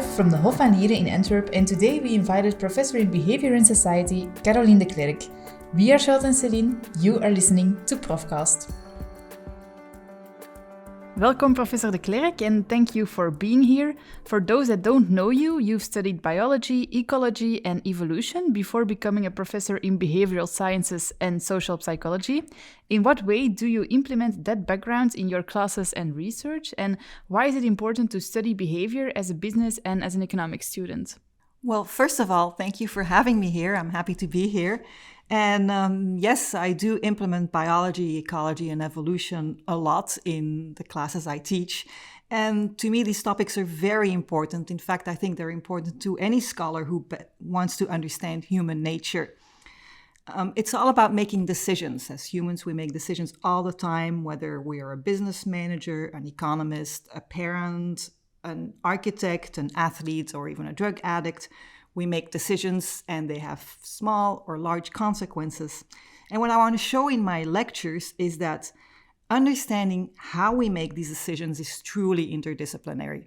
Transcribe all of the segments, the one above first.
live from the Hof van Nieren in Antwerp, and today we invited Professor in Behavior and Society, Carolyn Declerck. We are Charlotte and Celine. You are listening to Profcast. Welcome, Professor Declerck, and thank you for being here. For those that don't know you, you've studied biology, ecology, and evolution before becoming a professor in behavioral sciences and social psychology. In what way do you implement that background in your classes and research? And why is it important to study behavior as a business and as an economics student? Well, first of all, thank you for having me here. I'm happy to be here. And yes, I do implement biology, ecology, and evolution a lot in the classes I teach. And to me, these topics are very important. In fact, I think they're important to any scholar who wants to understand human nature. It's all about making decisions. As humans, we make decisions all the time, whether we are a business manager, an economist, a parent, an architect, an athlete, or even a drug addict. We make decisions and they have small or large consequences. And what I want to show in my lectures is that understanding how we make these decisions is truly interdisciplinary.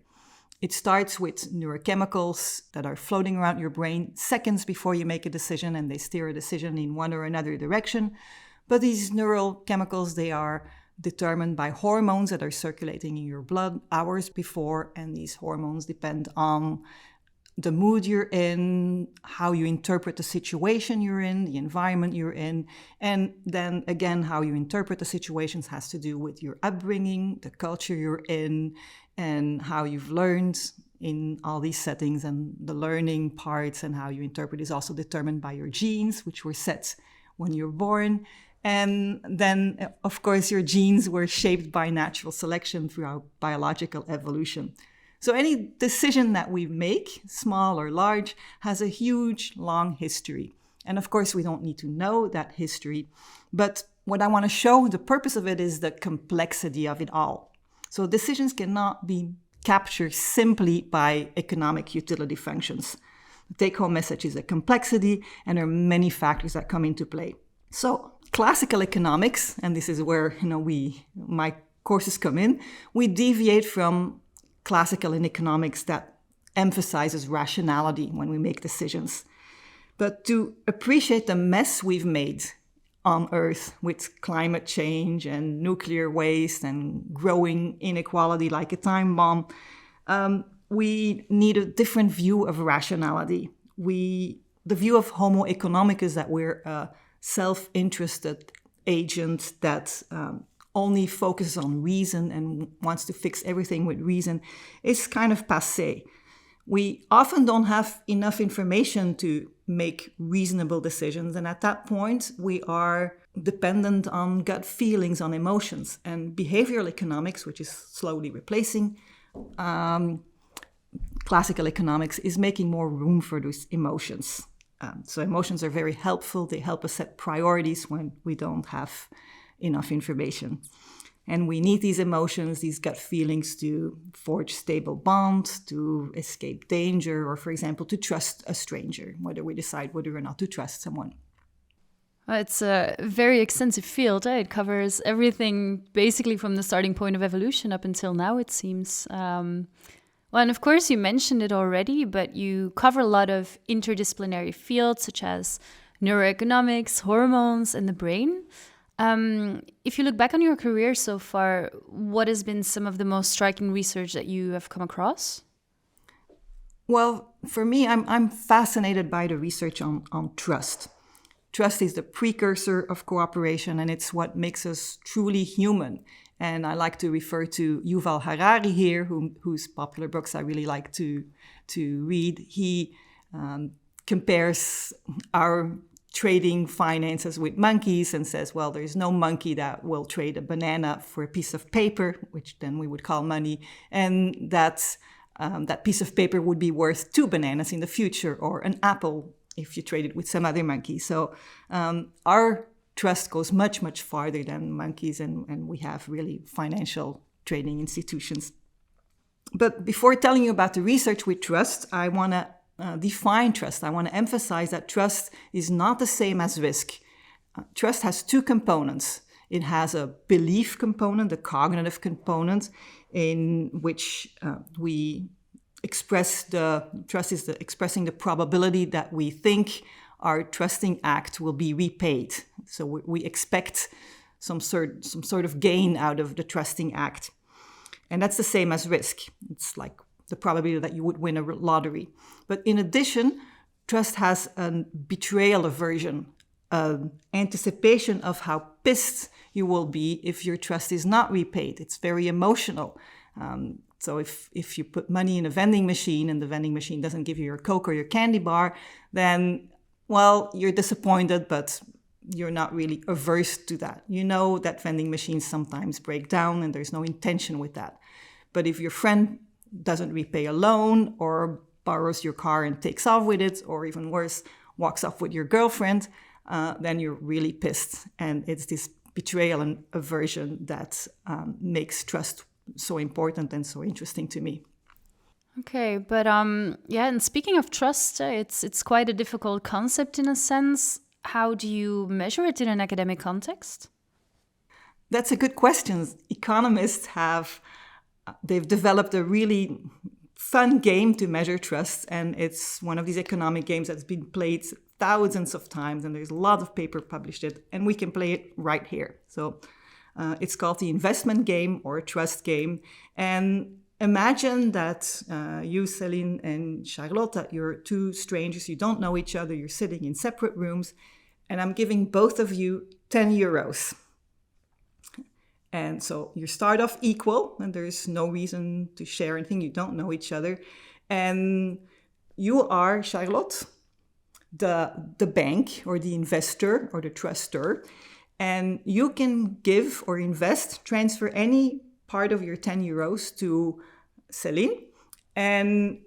It starts with neurochemicals that are floating around your brain seconds before you make a decision, and they steer a decision in one or another direction. But these neural chemicals, they are determined by hormones that are circulating in your blood hours before, and these hormones depend on the mood you're in, how you interpret the situation you're in, the environment you're in, and then again, how you interpret the situations has to do with your upbringing, the culture you're in, and how you've learned in all these settings. And the learning parts and how you interpret is also determined by your genes, which were set when you're born. And then, of course, your genes were shaped by natural selection throughout biological evolution. So any decision that we make, small or large, has a huge, long history. And of course, we don't need to know that history. But what I want to show, the purpose of it is the complexity of it all. So decisions cannot be captured simply by economic utility functions. The take-home message is a complexity, and there are many factors that come into play. So classical economics, and this is where my courses come in, we deviate from classical in economics that emphasizes rationality when we make decisions. But to appreciate the mess we've made on Earth with climate change and nuclear waste and growing inequality like a time bomb, we need a different view of rationality. The view of Homo economicus, that we're a self-interested agent that only focuses on reason and wants to fix everything with reason, is kind of passé. We often don't have enough information to make reasonable decisions, and at that point, we are dependent on gut feelings, on emotions. And behavioral economics, which is slowly replacing classical economics, is making more room for those emotions. So emotions are very helpful. They help us set priorities when we don't have enough information. And we need these emotions, these gut feelings, to forge stable bonds, to escape danger, or, for example, to trust a stranger, whether we decide whether or not to trust someone. Well, it's a very extensive field. It covers everything basically from the starting point of evolution up until now, it seems. Well, and of course, you mentioned it already, but you cover a lot of interdisciplinary fields such as neuroeconomics, hormones, and the brain. If you look back on your career so far, what has been some of the most striking research that you have come across? Well, for me, I'm fascinated by the research on trust. Trust is the precursor of cooperation, and it's what makes us truly human. And I like to refer to Yuval Harari here, whose popular books I really like to read. He compares our trading finances with monkeys and says, well, there's no monkey that will trade a banana for a piece of paper, which then we would call money, and that piece of paper would be worth 2 bananas in the future, or an apple if you trade it with some other monkey. So our trust goes much, much farther than monkeys, and we have really financial trading institutions. But before telling you about the research with trust, I want to define trust. I want to emphasize that trust is not the same as risk. Trust has 2 components. It has a belief component, a cognitive component, in which we trust is expressing the probability that we think our trusting act will be repaid. So we expect some sort of gain out of the trusting act. And that's the same as risk. It's like the probability that you would win a lottery. But in addition, trust has a betrayal aversion, an anticipation of how pissed you will be if your trust is not repaid. It's very emotional. So if you put money in a vending machine and the vending machine doesn't give you your Coke or your candy bar, then, well, you're disappointed, but you're not really averse to that. You know that vending machines sometimes break down and there's no intention with that. But if your friend doesn't repay a loan or borrows your car and takes off with it, or even worse, walks off with your girlfriend, then you're really pissed. And it's this betrayal and aversion that makes trust so important and so interesting to me. Okay, but and speaking of trust, it's quite a difficult concept in a sense. How do you measure it in an academic context? That's a good question. Economists they've developed a really fun game to measure trust, and it's one of these economic games that's been played thousands of times, and there's a lot of paper published it, and we can play it right here. So it's called the investment game or a trust game. And imagine that you, Celine, and Charlotte, you're two strangers, you don't know each other, you're sitting in separate rooms, and I'm giving both of you 10 euros. And so you start off equal, and there's no reason to share anything, you don't know each other. And you are, Charlotte, the bank or the investor or the trustor, and you can give or transfer any part of your 10 euros to Celine, and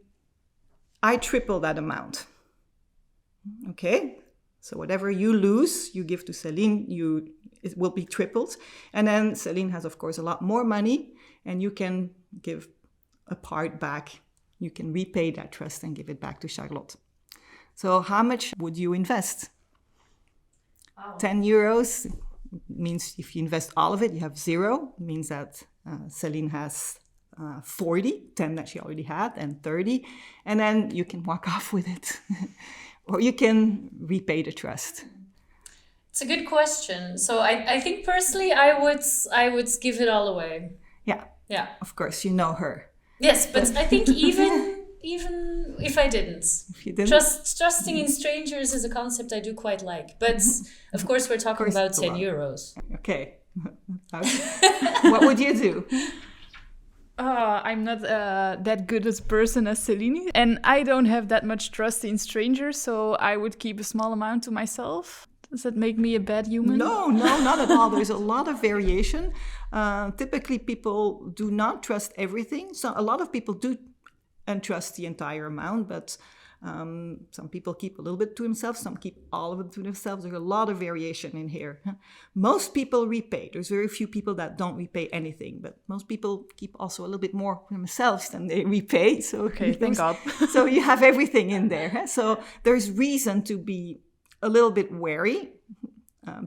I triple that amount. Okay, so whatever you lose, you give to Celine, it will be tripled. And then Celine has, of course, a lot more money, and you can give a part back. You can repay that trust and give it back to Charlotte. So how much would you invest? Wow. 10 euros means if you invest all of it, you have 0. It means that Celine has 40, 10 that she already had, and 30. And then you can walk off with it. Or you can repay the trust. It's a good question. So I think personally I would give it all away. Yeah. Of course, you know her. Yes, but I think even if I didn't. If you didn't? Trusting in strangers is a concept I do quite like. But of course we're talking about 10 euros. Okay. What would you do? I'm not that good as person as Celine, and I don't have that much trust in strangers, so I would keep a small amount to myself. Does that make me a bad human? No, not at all. There's a lot of variation. Typically, people do not trust everything. So a lot of people do entrust the entire amount, but some people keep a little bit to themselves, some keep all of it to themselves. There's a lot of variation in here. Most people repay. There's very few people that don't repay anything, but most people keep also a little bit more for themselves than they repay. So okay, thank God. So you have everything in there. So there's reason to be a little bit wary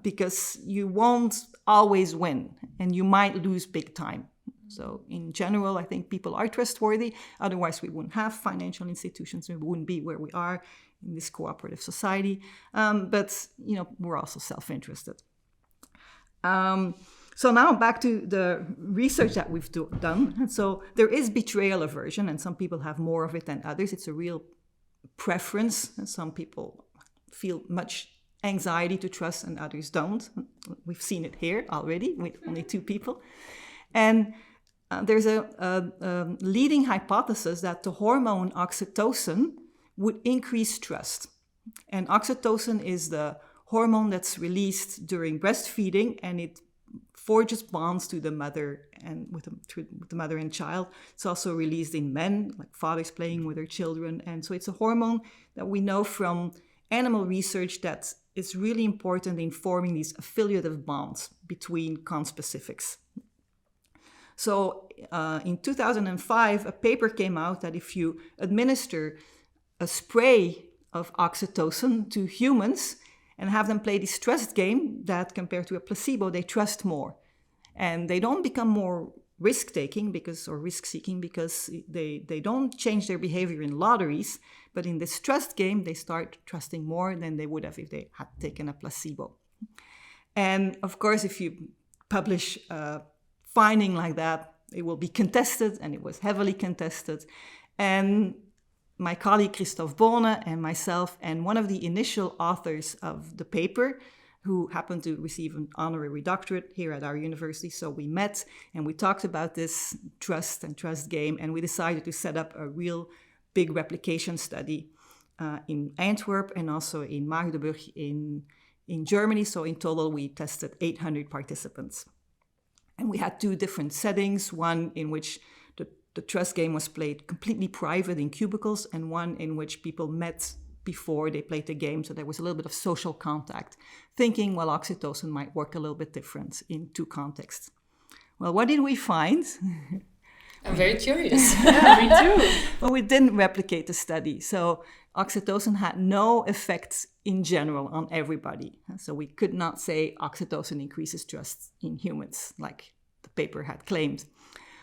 because you won't always win and you might lose big time. So in general, I think people are trustworthy. Otherwise, we wouldn't have financial institutions. We wouldn't be where we are in this cooperative society. But, we're also self-interested. So now back to the research that we've done. And so there is betrayal aversion, and some people have more of it than others. It's a real preference. And some people feel much anxiety to trust and others don't. We've seen it here already with only 2 people. And there's a leading hypothesis that the hormone oxytocin would increase trust. And oxytocin is the hormone that's released during breastfeeding, and it forges bonds to the mother and with the mother and child. It's also released in men, like fathers playing with their children. And so it's a hormone that we know from animal research that is really important in forming these affiliative bonds between conspecifics. So in 2005, a paper came out that if you administer a spray of oxytocin to humans and have them play this trust game, that compared to a placebo, they trust more. And they don't become more risk-taking or risk-seeking because they don't change their behavior in lotteries, but in this trust game, they start trusting more than they would have if they had taken a placebo. And of course, if you publish a finding like that, it will be contested, and it was heavily contested. And my colleague Christophe Bonne and myself and one of the initial authors of the paper, who happened to receive an honorary doctorate here at our university. So we met and we talked about this trust game, and we decided to set up a real big replication study in Antwerp and also in Magdeburg in Germany. So in total, we tested 800 participants. And we had 2 different settings, one in which the trust game was played completely private in cubicles, and one in which people met before they played the game, so there was a little bit of social contact, thinking, well, oxytocin might work a little bit different in 2 contexts. Well, what did we find? I'm very curious. Yeah, me too. Well, we didn't replicate the study. So oxytocin had no effects in general on everybody. So we could not say oxytocin increases trust in humans, like the paper had claimed.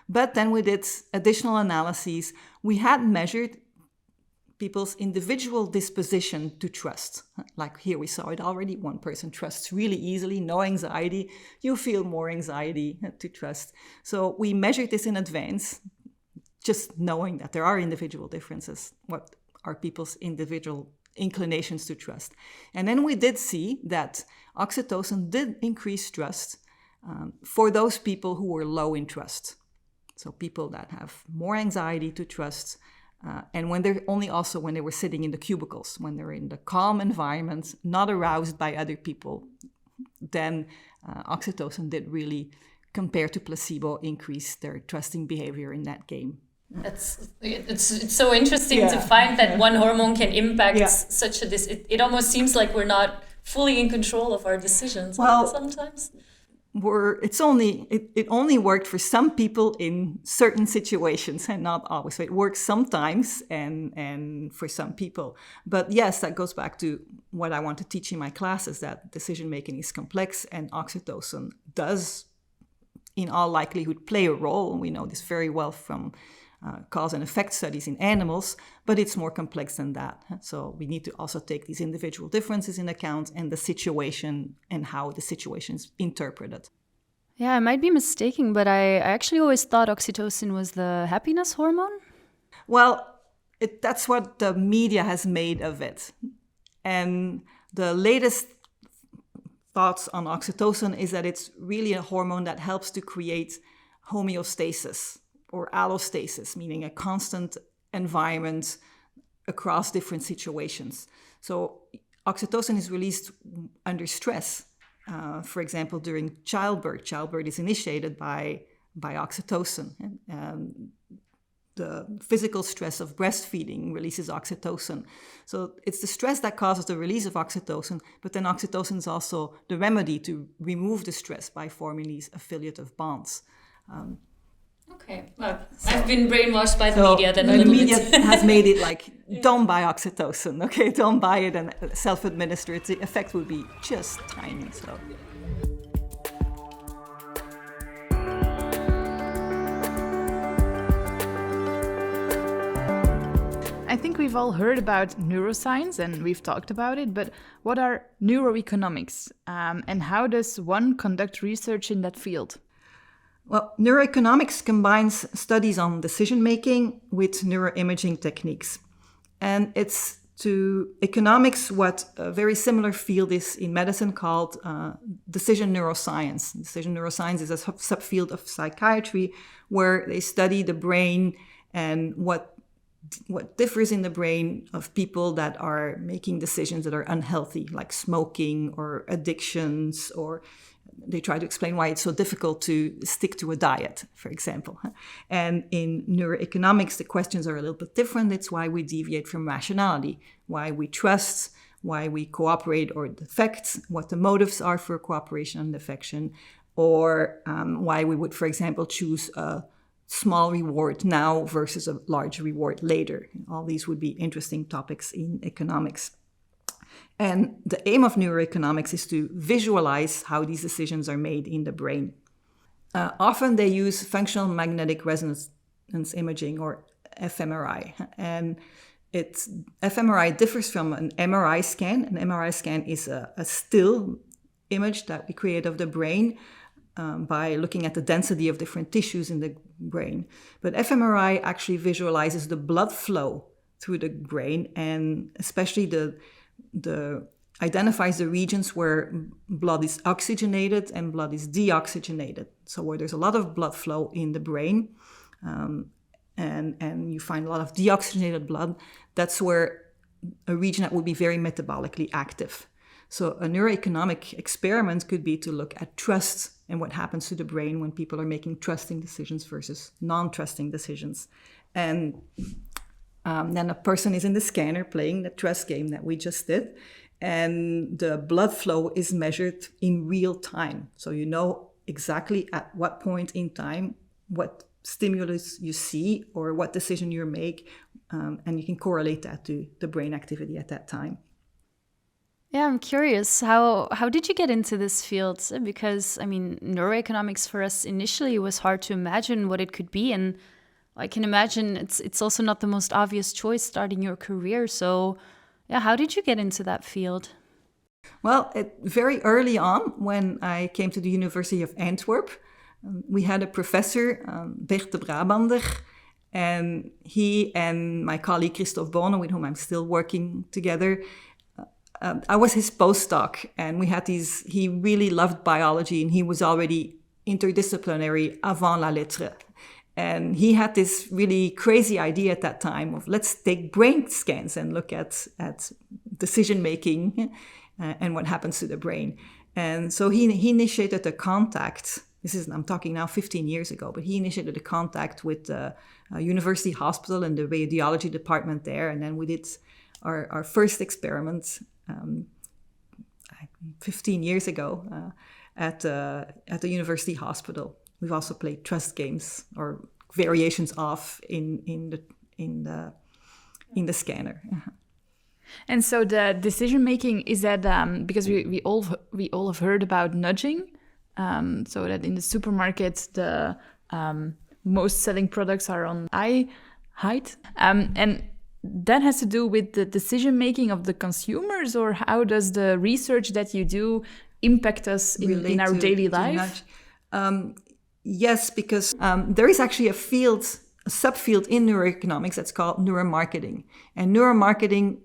But then we did additional analyses. We had measured people's individual disposition to trust. Like here we saw it already. One person trusts really easily, no anxiety. You feel more anxiety to trust. So we measured this in advance, just knowing that there are individual differences. What are people's individual inclinations to trust? And then we did see that oxytocin did increase trust for those people who were low in trust. So people that have more anxiety to trust, and when they were sitting in the cubicles, when they're in the calm environment, not aroused by other people, then oxytocin did really, compared to placebo, increase their trusting behavior in that game. It's so interesting to find that one hormone can impact such a it almost seems like we're not fully in control of our decisions sometimes. It only worked for some people in certain situations and not always. So it works sometimes and for some people. But yes, that goes back to what I want to teach in my classes, that decision making is complex, and oxytocin does, in all likelihood, play a role. And we know this very well from cause and effect studies in animals, but it's more complex than that. So we need to also take these individual differences in account and the situation and how the situation is interpreted. Yeah, I might be mistaken, but I actually always thought oxytocin was the happiness hormone. Well, that's what the media has made of it. And the latest thoughts on oxytocin is that it's really a hormone that helps to create homeostasis, or allostasis, meaning a constant environment across different situations. So oxytocin is released under stress. For example, during childbirth. Childbirth is initiated by oxytocin. The physical stress of breastfeeding releases oxytocin. So it's the stress that causes the release of oxytocin, but then oxytocin is also the remedy to remove the stress by forming these affiliative bonds. Okay, well, I've been brainwashed by the media then a little bit. The media has made it like, don't buy oxytocin, okay? Don't buy it and self-administer it. The effect would be just tiny, so... I think we've all heard about neuroscience and we've talked about it, but what are neuroeconomics and how does one conduct research in that field? Well, neuroeconomics combines studies on decision-making with neuroimaging techniques. And it's to economics what a very similar field is in medicine called decision neuroscience. Decision neuroscience is a subfield of psychiatry where they study the brain and what differs in the brain of people that are making decisions that are unhealthy, like smoking or addictions, or they try to explain why it's so difficult to stick to a diet, for example. And in neuroeconomics, the questions are a little bit different. It's why we deviate from rationality, why we trust, why we cooperate or defect, what the motives are for cooperation and defection, or why we would, for example, choose a small reward now versus a large reward later. All these would be interesting topics in economics. And the aim of neuroeconomics is to visualize how these decisions are made in the brain. often they use functional magnetic resonance imaging, or fMRI. And fMRI differs from an MRI scan. An MRI scan is a still image that we create of the brain by looking at the density of different tissues in the brain. But fMRI actually visualizes the blood flow through the brain, and especially identifies the regions where blood is oxygenated and blood is deoxygenated. So where there's a lot of blood flow in the brain, and you find a lot of deoxygenated blood, that's where a region that would be very metabolically active. So a neuroeconomic experiment could be to look at trust and what happens to the brain when people are making trusting decisions versus non-trusting decisions. And then a person is in the scanner playing the trust game that we just did, and the blood flow is measured in real time. So you know exactly at what point in time, what stimulus you see or what decision you make, and you can correlate that to the brain activity at that time. Yeah, I'm curious, how did you get into this field? Because, I mean, neuroeconomics for us initially was hard to imagine what it could be, and I can imagine it's also not the most obvious choice starting your career. So, yeah, how did you get into that field? Well, very early on, when I came to the University of Antwerp, we had a professor, Bert de Brabander, and he and my colleague Christophe Bonne, with whom I'm still working together, I was his postdoc, and he really loved biology, and he was already interdisciplinary avant la lettre. And he had this really crazy idea at that time of, let's take brain scans and look at decision-making and what happens to the brain. And so he initiated a contact. I'm talking now 15 years ago, but he initiated a contact with the university hospital and the radiology department there. And then we did our first experiment 15 years ago at the university hospital. We've also played trust games or variations of in the scanner. And so the decision making, is that because we all have heard about nudging, so that in the supermarket the most selling products are on eye height, and that has to do with the decision making of the consumers, or how does the research that you do impact us in our daily life? Yes, because there is actually a subfield in neuroeconomics that's called neuromarketing. And neuromarketing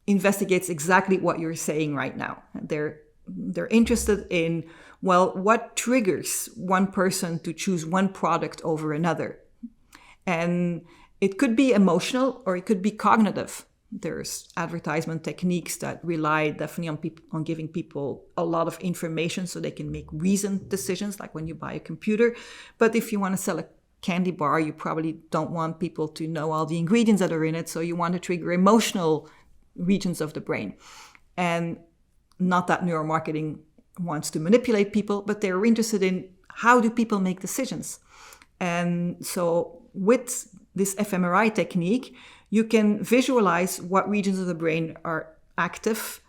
investigates exactly what you're saying right now. They're interested in, well, what triggers one person to choose one product over another? And it could be emotional or it could be cognitive. There's advertisement techniques that rely definitely on giving people a lot of information so they can make reasoned decisions, like when you buy a computer. But if you want to sell a candy bar, you probably don't want people to know all the ingredients that are in it. So you want to trigger emotional regions of the brain. And not that neuromarketing wants to manipulate people, but they're interested in how do people make decisions. And so with this fMRI technique, you can visualize what regions of the brain are active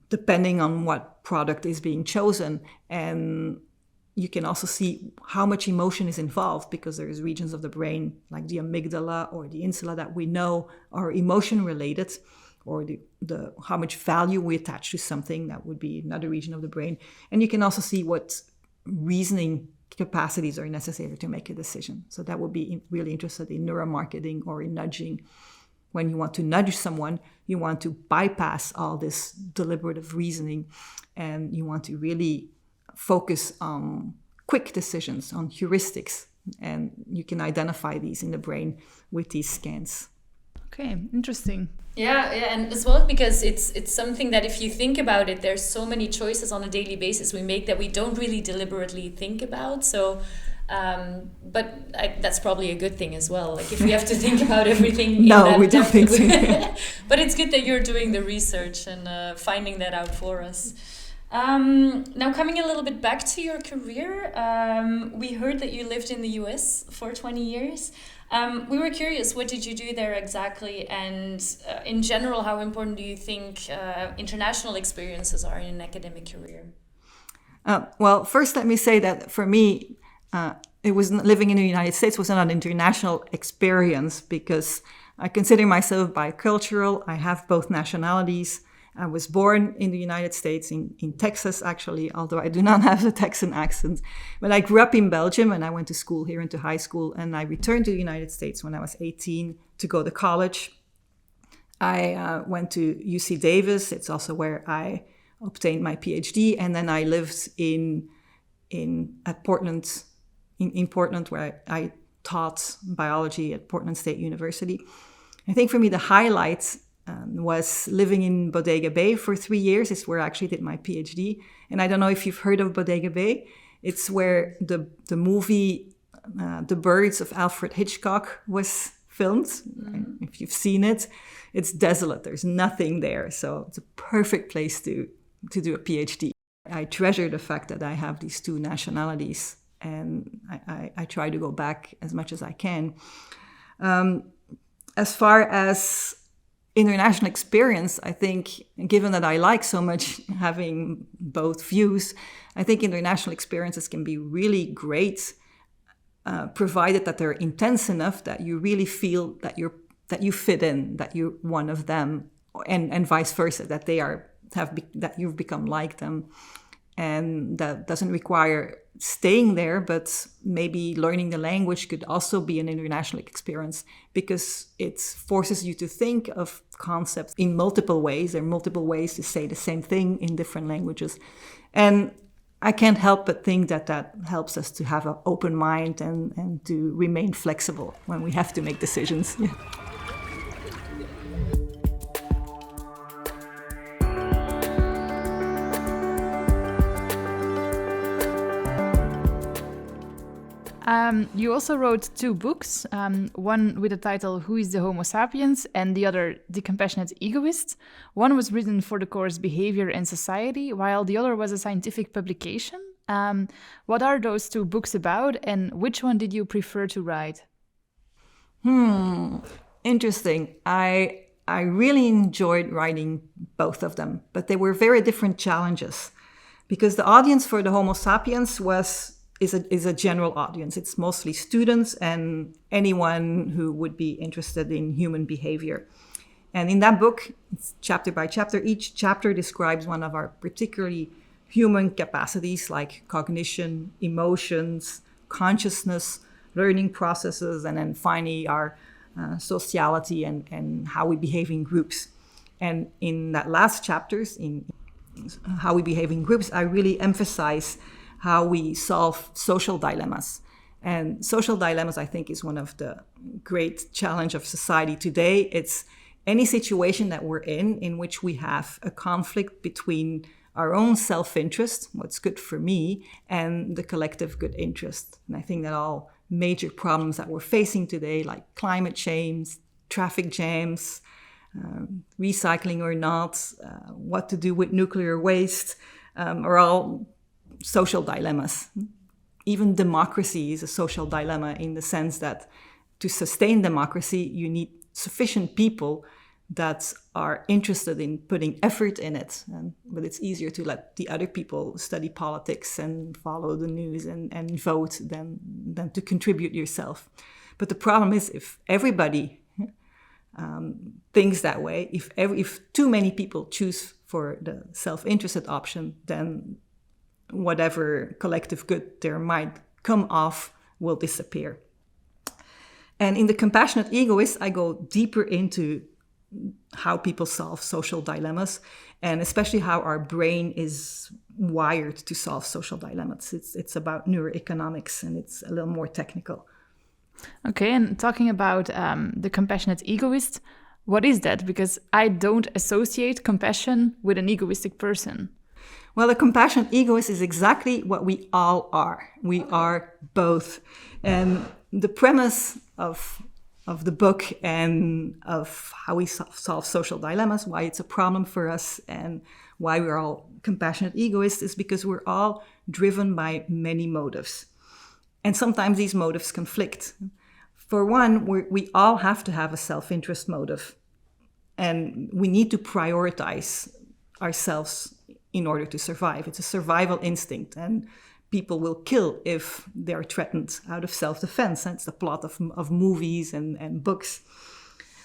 depending on what product is being chosen. And you can also see how much emotion is involved, because there's regions of the brain like the amygdala or the insula that we know are emotion related, or the how much value we attach to something, that would be another region of the brain. And you can also see what reasoning capacities are necessary to make a decision. So that would be really interested in neuromarketing or in nudging. When you want to nudge someone, you want to bypass all this deliberative reasoning, and you want to really focus on quick decisions, on heuristics, and you can identify these in the brain with these scans. Okay, interesting. Yeah, and as well, because it's something that if you think about it, there's so many choices on a daily basis we make that we don't really deliberately think about. So, that's probably a good thing as well. Like if we have to think about everything. No, we don't think so. But it's good that you're doing the research and finding that out for us. Now, coming a little bit back to your career, we heard that you lived in the US for 20 years. We were curious, what did you do there exactly? And in general, how important do you think international experiences are in an academic career? Well, first let me say that for me, it was living in the United States was not an international experience because I consider myself bicultural. I have both nationalities. I was born in the United States, in Texas, actually, although I do not have a Texan accent. But I grew up in Belgium, and I went to school here into high school, and I returned to the United States when I was 18 to go to college. I went to UC Davis. It's also where I obtained my PhD, and then I lived in Portland, where I taught biology at Portland State University. I think for me the highlight was living in Bodega Bay for 3 years. It's where I actually did my PhD. And I don't know if you've heard of Bodega Bay. It's where the movie The Birds of Alfred Hitchcock was filmed. Mm-hmm. If you've seen it, it's desolate. There's nothing there. So it's a perfect place to do a PhD. I treasure the fact that I have these two nationalities, and I try to go back as much as I can. As far as international experience, I think, given that I like so much having both views, I think international experiences can be really great, provided that they're intense enough that you really feel that you fit in, that you're one of them, and vice versa, that that you've become like them. And that doesn't require staying there, but maybe learning the language could also be an international experience because it forces you to think of concepts in multiple ways. There are multiple ways to say the same thing in different languages. And I can't help but think that helps us to have an open mind and to remain flexible when we have to make decisions. Yeah. You also wrote 2 books, one with the title Who is the Homo sapiens and the other The Compassionate Egoist. One was written for the course Behavior and Society, while the other was a scientific publication. What are those 2 books about, and which one did you prefer to write? Interesting. I really enjoyed writing both of them, but they were very different challenges because the audience for the Homo sapiens is a general audience. It's mostly students and anyone who would be interested in human behavior. And in that book, it's chapter by chapter, each chapter describes one of our particularly human capacities like cognition, emotions, consciousness, learning processes, and then finally our sociality and how we behave in groups. And in that last chapters, in how we behave in groups, I really emphasize how we solve social dilemmas. And social dilemmas, I think, is one of the great challenge of society today. It's any situation that we're in which we have a conflict between our own self-interest, what's good for me, and the collective good interest. And I think that all major problems that we're facing today, like climate change, traffic jams, recycling or not, what to do with nuclear waste, are all social dilemmas. Even democracy is a social dilemma in the sense that to sustain democracy, you need sufficient people that are interested in putting effort in it. But it's easier to let the other people study politics and follow the news and vote than to contribute yourself. But the problem is if everybody thinks that way, if too many people choose for the self-interested option, then whatever collective good there might come off will disappear. And in The Compassionate Egoist, I go deeper into how people solve social dilemmas, and especially how our brain is wired to solve social dilemmas. It's about neuroeconomics, and it's a little more technical. Okay, and talking about The Compassionate Egoist, what is that? Because I don't associate compassion with an egoistic person. Well, the compassionate egoist is exactly what we all are. We are both. And the premise of the book and of how we solve social dilemmas, why it's a problem for us and why we're all compassionate egoists is because we're all driven by many motives. And sometimes these motives conflict. For one, we all have to have a self-interest motive. And we need to prioritize ourselves in order to survive. It's a survival instinct, and people will kill if they're threatened out of self-defense. That's the plot of movies and books.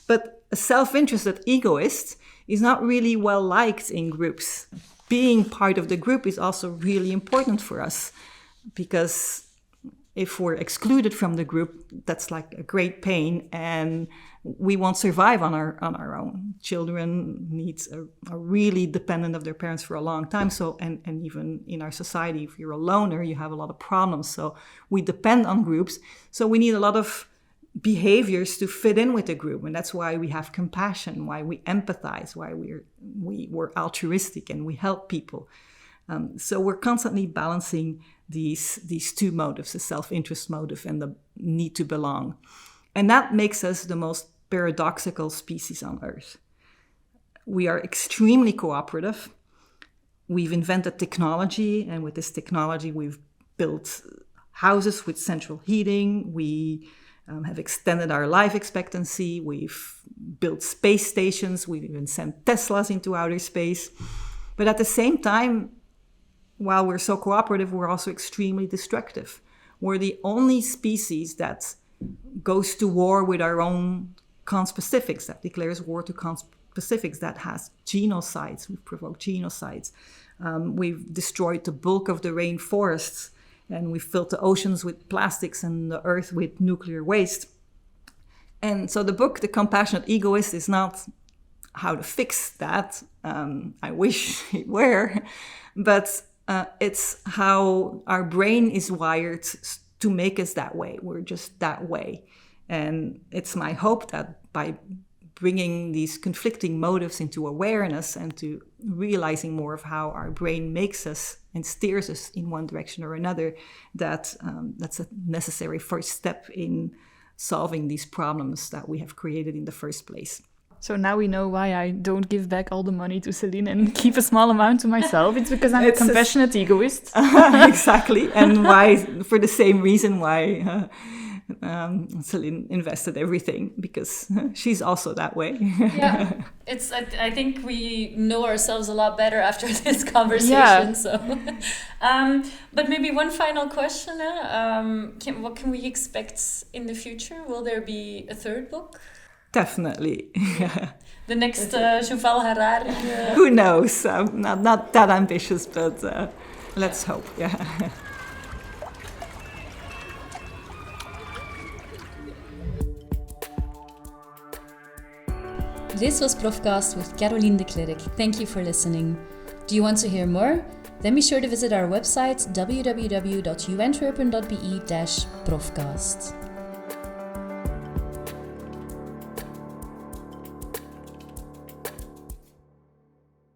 But a self-interested egoist is not really well liked in groups. Being part of the group is also really important for us, because if we're excluded from the group, that's like a great pain, and we won't survive on our own. Children are really dependent of their parents for a long time. So, and even in our society, if you're a loner, you have a lot of problems. So we depend on groups. So we need a lot of behaviors to fit in with the group, and that's why we have compassion, why we empathize, why we're altruistic and we help people. So we're constantly balancing these two motives, the self-interest motive and the need to belong. And that makes us the most paradoxical species on Earth. We are extremely cooperative. We've invented technology, and with this technology, we've built houses with central heating. We have extended our life expectancy. We've built space stations. We've even sent Teslas into outer space. But at the same time, while we're so cooperative, we're also extremely destructive. We're the only species that goes to war with our own conspecifics, that declares war to conspecifics, that has genocides. We've provoked genocides. We've destroyed the bulk of the rainforests, and we've filled the oceans with plastics and the earth with nuclear waste. And so the book, The Compassionate Egoist, is not how to fix that. I wish it were. But it's how our brain is wired to make us that way. We're just that way. And it's my hope that by bringing these conflicting motives into awareness and to realizing more of how our brain makes us and steers us in one direction or another, that's a necessary first step in solving these problems that we have created in the first place. So now we know why I don't give back all the money to Celine and keep a small amount to myself. It's because I'm a compassionate egoist. Exactly. And why, for the same reason why Celine invested everything, because she's also that way. Yeah, I think we know ourselves a lot better after this conversation. Yeah. So, but maybe one final question. What can we expect in the future? Will there be a third book? Definitely. The next Yuval Harari? Who knows? I'm not that ambitious, but let's hope. Yeah. This was Profcast with Carolyn Declerck. Thank you for listening. Do you want to hear more? Then be sure to visit our website www.uantwerpen.be/profcast.